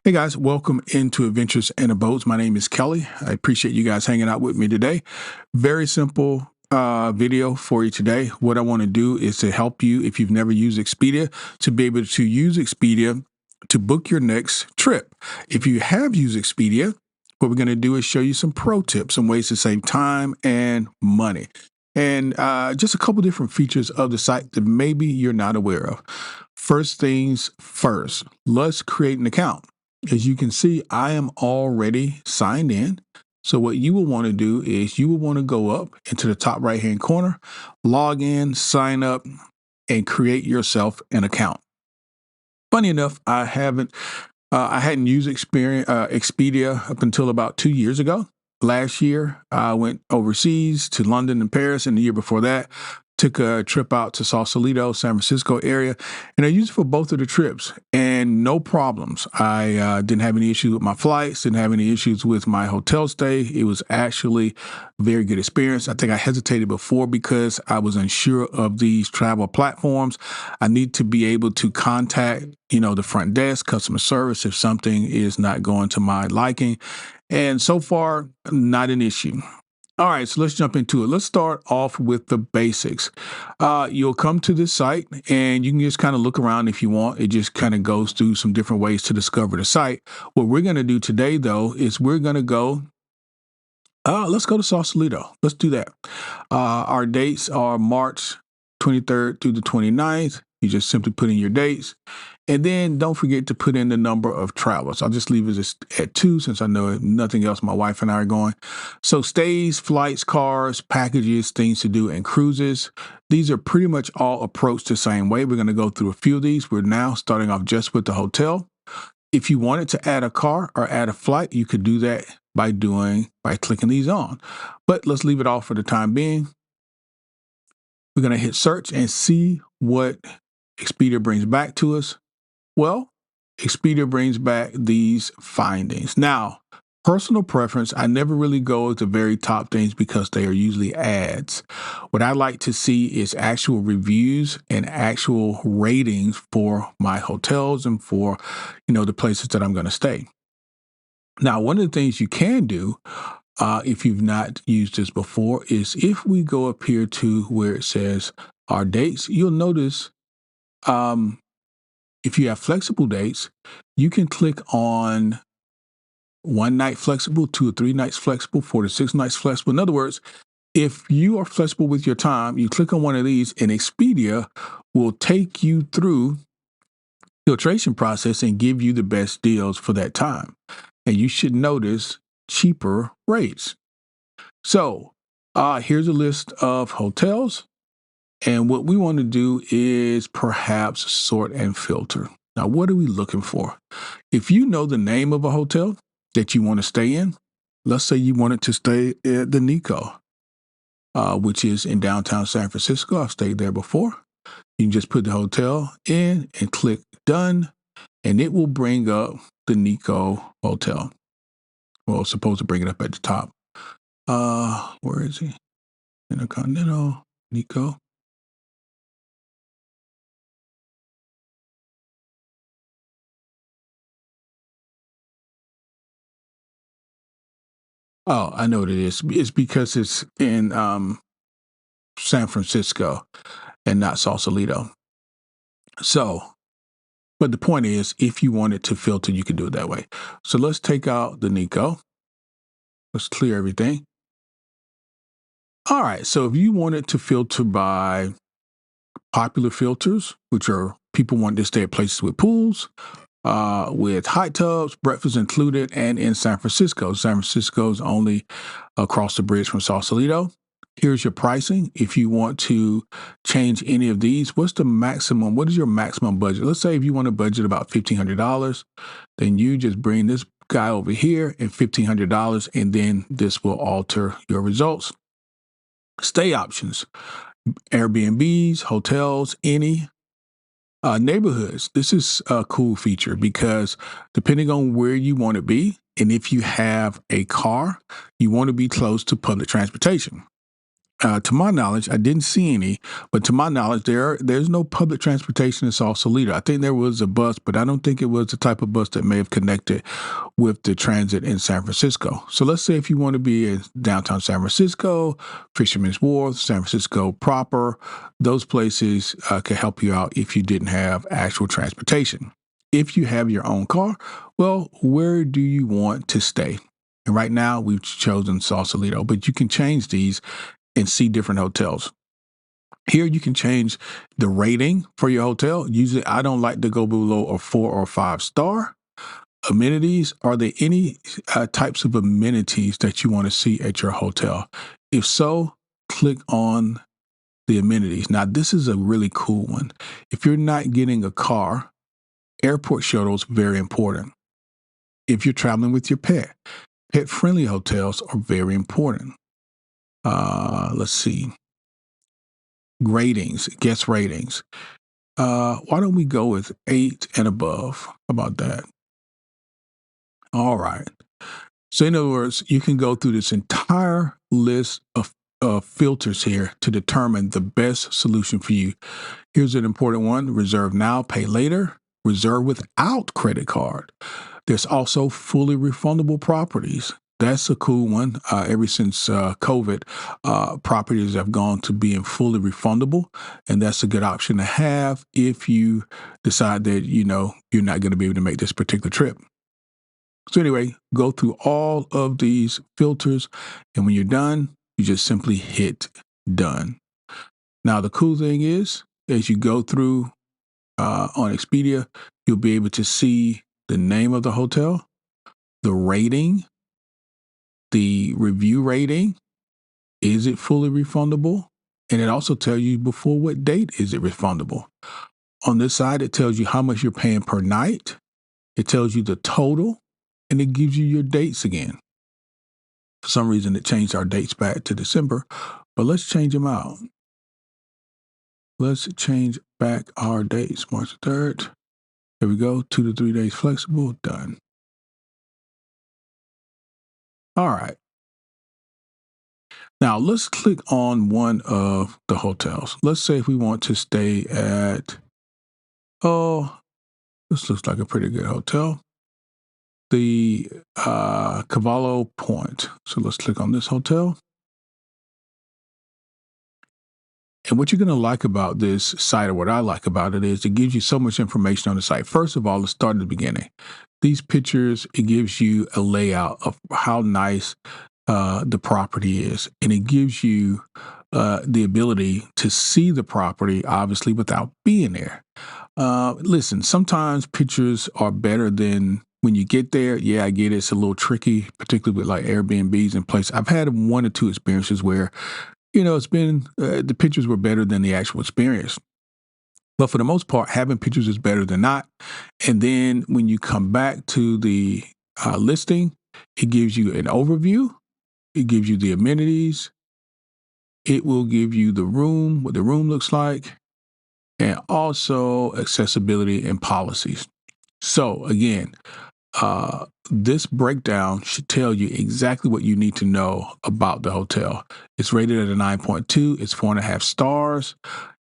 Hey guys, welcome into Adventures and Abodes. My name is Kelly. I appreciate you guys hanging out with me today. Very simple video for you today. What I want to do is to help you, if you've never used Expedia, to be able to use Expedia to book your next trip. If you have used Expedia, what we're going to do is show you some pro tips, some ways to save time and money, and just a couple different features of the site that maybe you're not aware of. First things first, let's create an account. As you can see, I am already signed in. So what you will want to do is you will want to go up into the top right-hand corner, log in, sign up, and create yourself an account. Funny enough, I hadn't used Expedia up until about 2 years ago. Last year, I went overseas to London and Paris, and the year before that, took a trip out to Sausalito, San Francisco area, and I used it for both of the trips, and no problems. I didn't have any issues with my flights, didn't have any issues with my hotel stay. It was actually a very good experience. I think I hesitated before because I was unsure of these travel platforms. I need to be able to contact, the front desk, customer service, if something is not going to my liking. And so far, not an issue. All right, so let's jump into it. Let's start off with the basics. You'll come to this site and you can just kind of look around if you want. It just kind of goes through some different ways to discover the site. What we're going to do today, though, is we're going to go, let's go to Sausalito. Let's do that. Our dates are March 23rd through the 29th. You just simply put in your dates. And then don't forget to put in the number of travelers. I'll just leave it at 2 since I know nothing else my wife and I are going. So stays, flights, cars, packages, things to do, and cruises. These are pretty much all approached the same way. We're going to go through a few of these. We're now starting off just with the hotel. If you wanted to add a car or add a flight, you could do that by clicking these on. But let's leave it off for the time being. We're going to hit search and see what Expedia brings back to us. Well, Expedia brings back these findings. Now, personal preference, I never really go at the very top things because they are usually ads. What I like to see is actual reviews and actual ratings for my hotels and for, the places that I'm going to stay. Now, one of the things you can do, if you've not used this before, is if we go up here to where it says our dates, you'll notice if you have flexible dates, you can click on 1 night flexible, 2 or 3 nights flexible, 4 to 6 nights flexible. In other words, if you are flexible with your time, you click on one of these and Expedia will take you through filtration process and give you the best deals for that time. And you should notice cheaper rates. So here's a list of hotels. And what we want to do is perhaps sort and filter. Now, what are we looking for? If you know the name of a hotel that you want to stay in, let's say you wanted to stay at the Nico, which is in downtown San Francisco. I've stayed there before. You can just put the hotel in and click done, and it will bring up the Nico hotel. Well, it's supposed to bring it up at the top. Where is he? Intercontinental, Nico. Oh, I know what it is. It's because it's in San Francisco and not Sausalito. So, but the point is, if you wanted to filter, you could do it that way. So let's take out the Nico. Let's clear everything. All right. So if you wanted to filter by popular filters, which are people wanting to stay at places with pools, with hot tubs, breakfast included, and in San Francisco. San Francisco is only across the bridge from Sausalito. Here's your pricing. If you want to change any of these, what's the maximum? What is your maximum budget? Let's say if you want to budget about $1,500, then you just bring this guy over here and $1,500, and then this will alter your results. Stay options, Airbnbs, hotels, any neighborhoods. This is a cool feature because depending on where you want to be, and if you have a car, you want to be close to public transportation. To my knowledge, I didn't see any, but to my knowledge, there's no public transportation in Sausalito. I think there was a bus, but I don't think it was the type of bus that may have connected with the transit in San Francisco. So let's say if you want to be in downtown San Francisco, Fisherman's Wharf, San Francisco proper, those places can help you out if you didn't have actual transportation. If you have your own car, well, where do you want to stay? And right now, we've chosen Sausalito, but you can change these and see different hotels. Here, you can change the rating for your hotel. Usually, I don't like to go below a 4 or 5 star. Amenities, are there any types of amenities that you want to see at your hotel? If so, click on the amenities. Now, this is a really cool one. If you're not getting a car, airport shuttles, very important. If you're traveling with your pet, pet-friendly hotels are very important. Let's see. Ratings, guest ratings. Why don't we go with 8 and above? How about that? All right. So in other words, you can go through this entire list of filters here to determine the best solution for you. Here's an important one: reserve now, pay later, reserve without credit card. There's also fully refundable properties. That's a cool one. Ever since COVID, properties have gone to being fully refundable, and that's a good option to have if you decide that you're not going to be able to make this particular trip. So anyway, go through all of these filters, and when you're done, you just simply hit done. Now, the cool thing is, as you go through on Expedia, you'll be able to see the name of the hotel, the rating, the review rating. Is it fully refundable? And it also tells you before what date is it refundable. On this side, it tells you how much you're paying per night. It tells you the total, and it gives you your dates again. For some reason, it changed our dates back to December, but let's change them out. Let's change back our dates. March 3rd. There we go. 2 to 3 days flexible. Done. All right. Now, let's click on one of the hotels. Let's say if we want to stay at, this looks like a pretty good hotel. The Cavallo Point. So let's click on this hotel. And what you're going to like about this site, or what I like about it, is it gives you so much information on the site. First of all, let's start at the beginning. These pictures, it gives you a layout of how nice the property is. And it gives you the ability to see the property, obviously, without being there. Listen, sometimes pictures are better than when you get there. Yeah, I get it. It's a little tricky, particularly with like Airbnbs and places. I've had 1 or 2 experiences where it's been the pictures were better than the actual experience. But for the most part, having pictures is better than not. And then when you come back to the listing, it gives you an overview. It gives you the amenities. It will give you the room, what the room looks like, and also accessibility and policies. So again, this breakdown should tell you exactly what you need to know about the hotel. It's rated at a 9.2. It's 4.5 stars.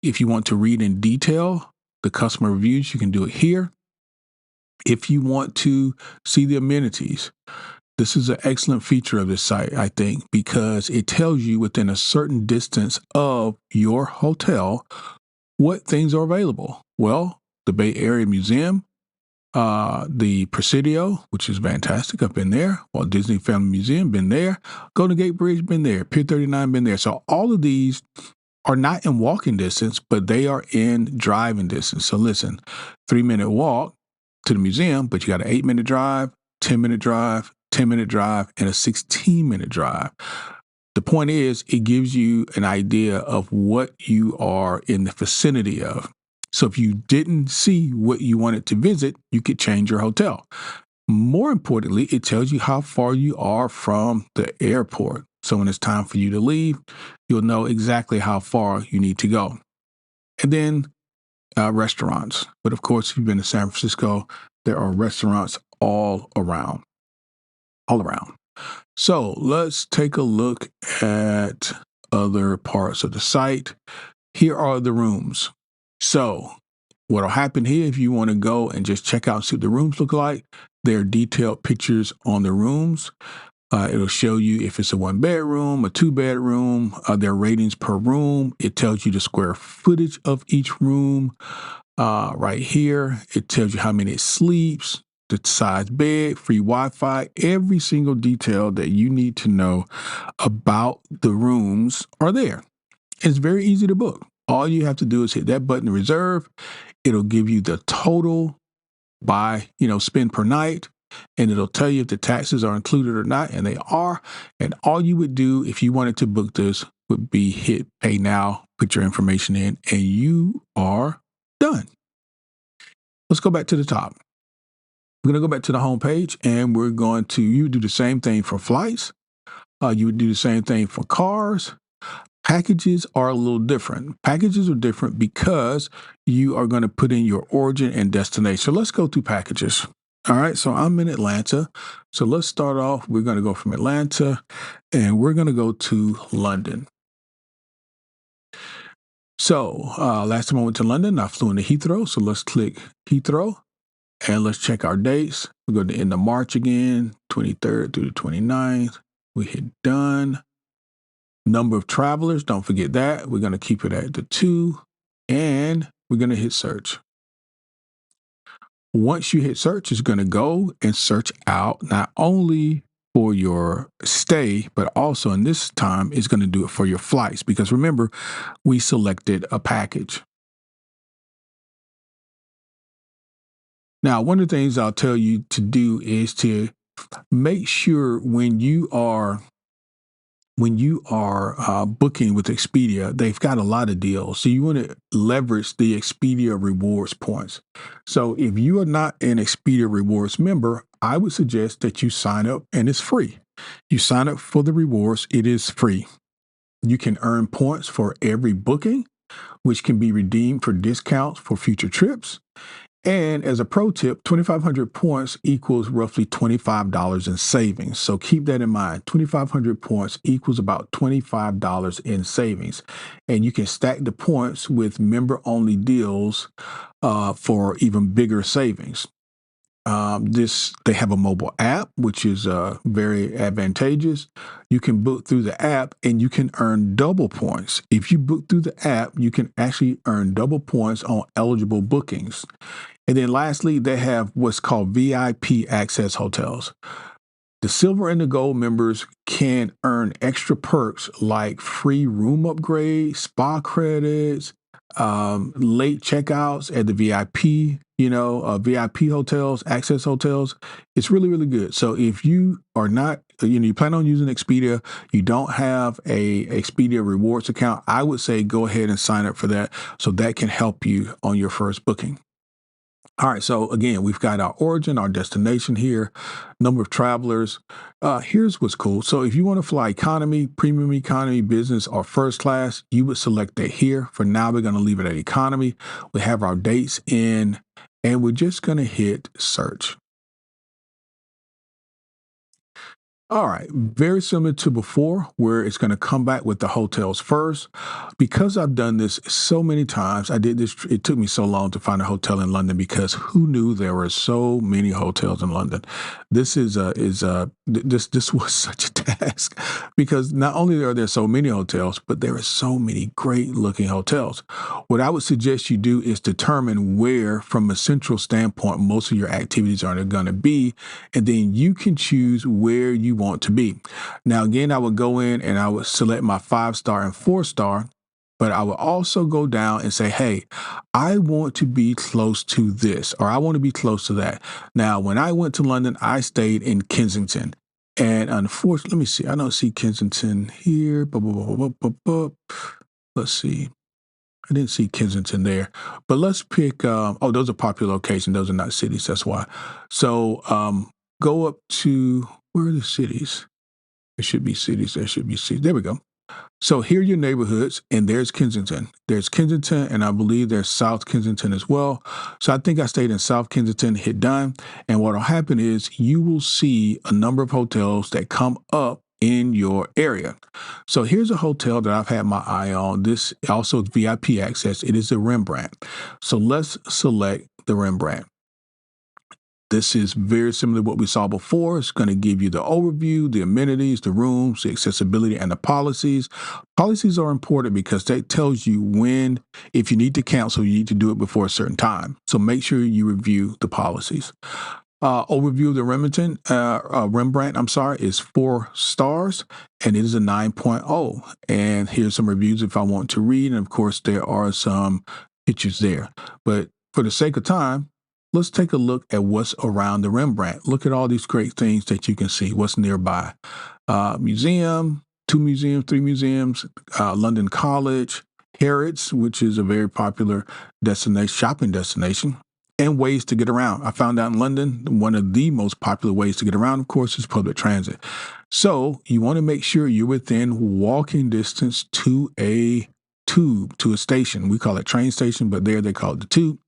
If you want to read in detail the customer reviews, you can do it here. If you want to see the amenities, this is an excellent feature of this site, I think, because it tells you within a certain distance of your hotel what things are available. Well, the Bay Area Museum, the Presidio, which is fantastic. I've been there. Walt Disney Family Museum, been there. Golden Gate Bridge, been there. Pier 39, been there. So all of these are not in walking distance, but they are in driving distance. So listen, 3-minute walk to the museum, but you got an 8-minute drive, 10-minute drive, 10-minute drive, and a 16-minute drive. The point is, it gives you an idea of what you are in the vicinity of. So if you didn't see what you wanted to visit, you could change your hotel. More importantly, it tells you how far you are from the airport. So when it's time for you to leave, you'll know exactly how far you need to go. And then restaurants. But of course, if you've been to San Francisco, there are restaurants all around. All around. So let's take a look at other parts of the site. Here are the rooms. So what'll happen here, if you want to go and just check out and see what the rooms look like, there are detailed pictures on the rooms. It'll show you if it's a 1-bedroom, a 2-bedroom, their ratings per room. It tells you the square footage of each room. Right here, it tells you how many it sleeps, the size bed, free Wi-Fi, every single detail that you need to know about the rooms are there. It's very easy to book. All you have to do is hit that button to reserve. It'll give you the total by, spend per night, and it'll tell you if the taxes are included or not, and they are. And all you would do if you wanted to book this would be hit pay now, put your information in, and you are done. Let's go back to the top. We're going to go back to the home page, and you do the same thing for flights. You would do the same thing for cars. Packages are a little different. Packages are different because you are going to put in your origin and destination. So let's go through packages. All right, so I'm in Atlanta. So let's start off. We're going to go from Atlanta, and we're going to go to London. So last time I went to London, I flew into Heathrow. So let's click Heathrow, and let's check our dates. We go to the end of March again, 23rd through the 29th. We hit done. Number of travelers, don't forget that. We're going to keep it at the 2, and we're going to hit search. Once you hit search, it's going to go and search out not only for your stay, but also in this time, it's going to do it for your flights. Because remember, we selected a package. Now, one of the things I'll tell you to do is to make sure when you are booking with Expedia, they've got a lot of deals. So you want to leverage the Expedia rewards points. So if you are not an Expedia rewards member, I would suggest that you sign up, and it's free. You sign up for the rewards. It is free. You can earn points for every booking, which can be redeemed for discounts for future trips. And as a pro tip, 2,500 points equals roughly $25 in savings. So keep that in mind. 2,500 points equals about $25 in savings. And you can stack the points with member-only deals for even bigger savings. They have a mobile app, which is very advantageous. You can book through the app, and you can earn double points. If you book through the app, you can actually earn double points on eligible bookings. And then lastly, they have what's called VIP access hotels. The silver and the gold members can earn extra perks like free room upgrades, spa credits, late checkouts at the VIP, VIP hotels, access hotels. It's really, really good. So if you are not, you plan on using Expedia, you don't have a Expedia rewards account, I would say go ahead and sign up for that. So that can help you on your first booking. All right, so again, we've got our origin, our destination here, number of travelers. Here's what's cool. So if you want to fly economy, premium economy, business, or first class, you would select that here. For now, we're going to leave it at economy. We have our dates in, and we're just going to hit search. All right, very similar to before, where it's going to come back with the hotels first. Because I've done this so many times, it took me so long to find a hotel in London because who knew there were so many hotels in London? This was such a task because not only are there so many hotels, but there are so many great looking hotels. What I would suggest you do is determine where, from a central standpoint, most of your activities are going to be, and then you can choose where you want to be. Now, again, I would go in and I would select my 5-star and 4-star, but I would also go down and say, hey, I want to be close to this, or I want to be close to that. Now, when I went to London, I stayed in Kensington. And unfortunately, let me see. I don't see Kensington here. Let's see. I didn't see Kensington there, but let's pick, those are popular locations. Those are not cities. That's why. So go up to, where are the cities? There should be cities. There should be cities. There we go. So here are your neighborhoods, and there's Kensington. There's Kensington, and I believe there's South Kensington as well. So I think I stayed in South Kensington, hit done. And what will happen is you will see a number of hotels that come up in your area. So here's a hotel that I've had my eye on. This also is VIP access. It is a Rembrandt. So let's select the Rembrandt. This is very similar to what we saw before. It's going to give you the overview, the amenities, the rooms, the accessibility, and the policies. Policies are important because that tells you when, if you need to cancel, you need to do it before a certain time. So make sure you review the policies. Overview of the Rembrandt, is 4 stars, and it is a 9.0. And here's some reviews if I want to read. And of course, there are some pictures there. But for the sake of time, let's take a look at what's around the Rembrandt. Look at all these great things that you can see, what's nearby. Museum, 2 museums, 3 museums, London College, Harrods, which is a very popular shopping destination, and ways to get around. I found out in London, one of the most popular ways to get around, of course, is public transit. So you want to make sure you're within walking distance to a tube, to a station. We call it train station, but there they call it the tube.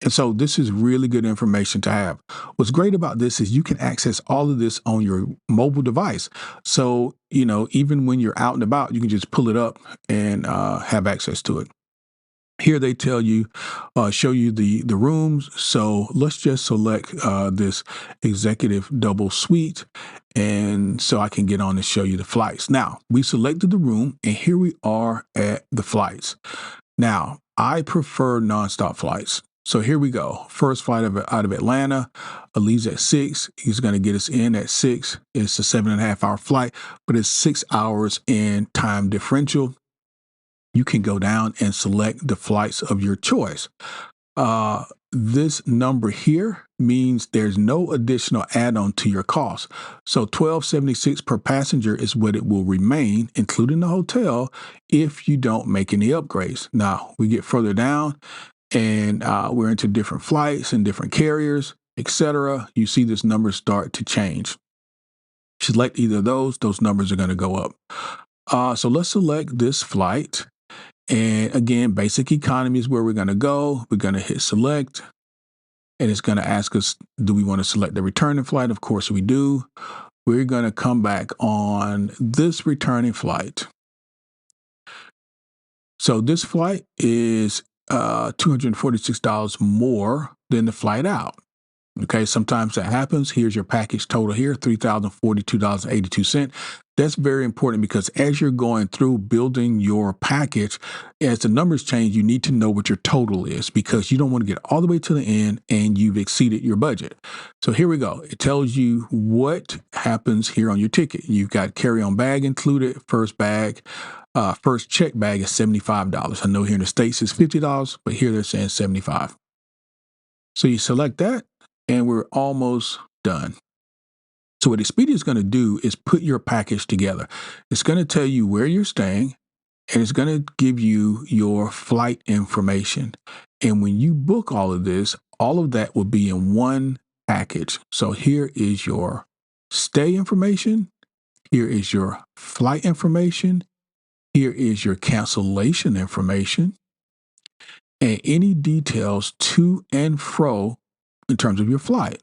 And so this is really good information to have. What's great about this is you can access all of this on your mobile device. So, even when you're out and about, you can just pull it up and have access to it. Here they tell you, show you the rooms. So let's just select this executive double suite. And so I can get on and show you the flights. Now, we selected the room, and here we are at the flights. Now, I prefer nonstop flights. So here we go. First flight out of Atlanta, leaves at 6. He's going to get us in at 6. It's a 7.5-hour flight, but it's 6 hours in time differential. You can go down and select the flights of your choice. This number here means there's no additional add-on to your cost. So $12.76 per passenger is what it will remain, including the hotel, if you don't make any upgrades. Now, we get further down, and we're into different flights and different carriers, etc. You see this number start to change. Select either of those numbers are going to go up. So let's select this flight. And again, basic economy is where we're going to go. We're going to hit select, and it's going to ask us, do we want to select the returning flight? Of course we do. We're going to come back on this returning flight. So this flight is $246 more than the flight out. Okay, sometimes that happens. Here's your package total here, $3,042.82. That's very important because as you're going through building your package, as the numbers change, you need to know what your total is because you don't want to get all the way to the end and you've exceeded your budget. So here we go. It tells you what happens here on your ticket. You've got carry-on bag included, first check bag is $75. I know here in the States it's $50, but here they're saying $75. So you select that, and we're almost done. So what Expedia is going to do is put your package together. It's going to tell you where you're staying, and it's going to give you your flight information. And when you book all of this, all of that will be in one package. So here is your stay information. Here is your flight information. Here is your cancellation information. And any details to and fro in terms of your flight.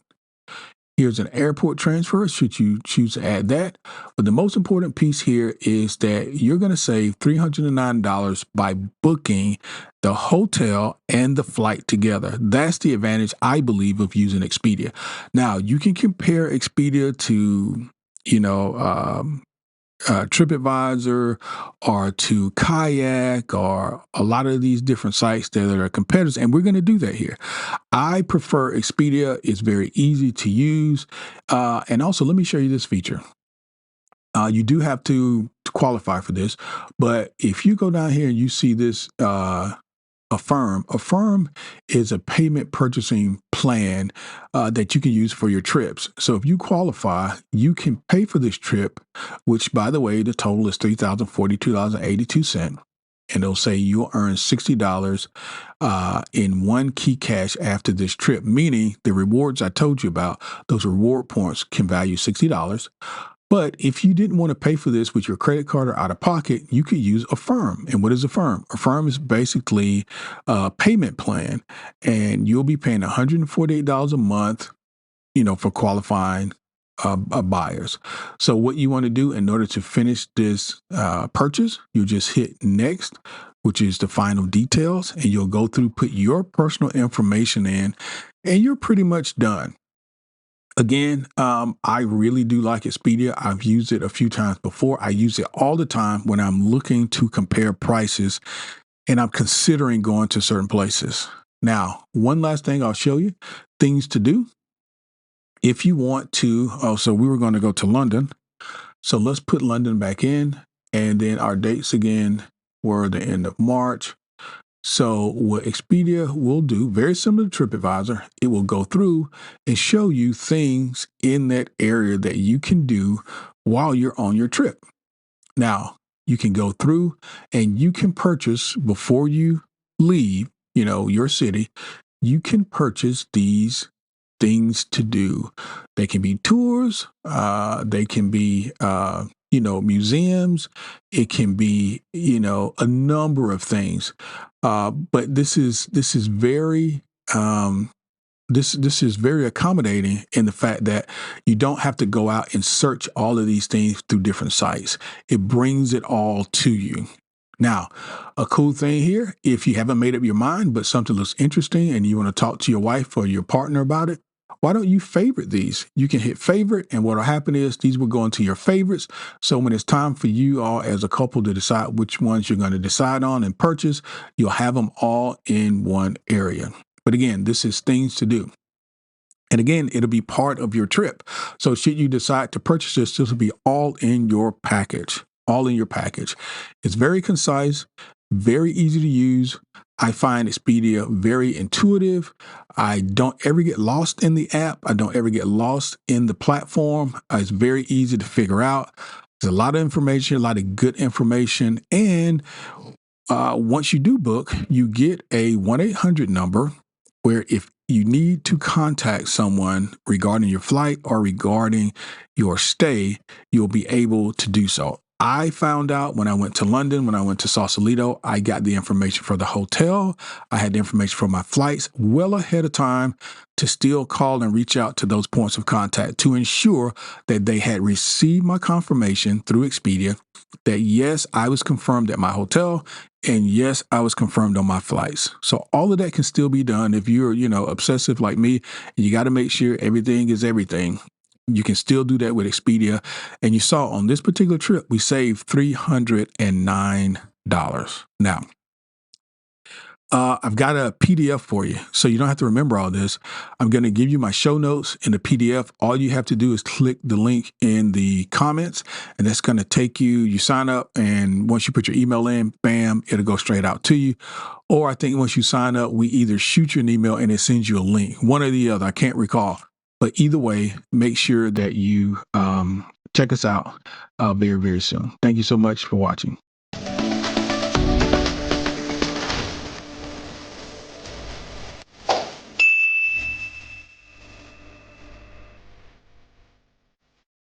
Here's an airport transfer, should you choose to add that. But the most important piece here is that you're going to save $309 by booking the hotel and the flight together. That's the advantage, I believe, of using Expedia. Now, you can compare Expedia to, TripAdvisor or to Kayak or a lot of these different sites that are competitors, and we're going to do that here. I prefer Expedia. It's very easy to use. And also, let me show you this feature. You do have to qualify for this, but if you go down here and you see this Affirm is a payment purchasing plan that you can use for your trips. So if you qualify, you can pay for this trip, which, by the way, the total is $3,042.82. And it'll say you'll earn $60 in one key cash after this trip, meaning the rewards I told you about, those reward points can value $60. But if you didn't want to pay for this with your credit card or out of pocket, you could use Affirm. And what is Affirm? Affirm is basically a payment plan, and you'll be paying $148 a month, for qualifying buyers. So what you want to do in order to finish this purchase, you just hit next, which is the final details, and you'll go through, put your personal information in, and you're pretty much done. Again, I really do like Expedia. I've used it a few times before. I use it all the time when I'm looking to compare prices and I'm considering going to certain places. Now, one last thing I'll show you, things to do. If you want to, so we were going to go to London. So let's put London back in. And then our dates again were the end of March. So what Expedia will do, very similar to TripAdvisor, it will go through and show you things in that area that you can do while you're on your trip. Now, you can go through and you can purchase before you leave, your city, you can purchase these things to do. They can be tours, they can be museums, it can be, a number of things. But this is very this is very accommodating in the fact that you don't have to go out and search all of these things through different sites. It brings it all to you. Now, a cool thing here, if you haven't made up your mind, but something looks interesting and you want to talk to your wife or your partner about it, why don't you favorite these? You can hit favorite, and what will happen is these will go into your favorites. So when it's time for you all as a couple to decide which ones you're going to decide on and purchase, you'll have them all in one area. But again, this is things to do. And again, it'll be part of your trip. So should you decide to purchase this will be all in your package, all in your package. It's very concise, very easy to use. I find Expedia very intuitive. I don't ever get lost in the app. I don't ever get lost in the platform. It's very easy to figure out. There's a lot of information, a lot of good information. And once you do book, you get a 1-800 number where if you need to contact someone regarding your flight or regarding your stay, you'll be able to do so. I found out when I went to London, when I went to Sausalito, I got the information for the hotel. I had the information for my flights well ahead of time to still call and reach out to those points of contact to ensure that they had received my confirmation through Expedia that yes, I was confirmed at my hotel and yes, I was confirmed on my flights. So all of that can still be done if you're, obsessive like me, and you got to make sure everything is everything. You can still do that with Expedia. And you saw on this particular trip, we saved $309. Now, I've got a PDF for you, so you don't have to remember all this. I'm going to give you my show notes in the PDF. All you have to do is click the link in the comments, and that's going to take you. You sign up, and once you put your email in, bam, it'll go straight out to you. Or I think once you sign up, we either shoot you an email and it sends you a link, one or the other. I can't recall. But either way, make sure that you check us out very, very soon. Thank you so much for watching.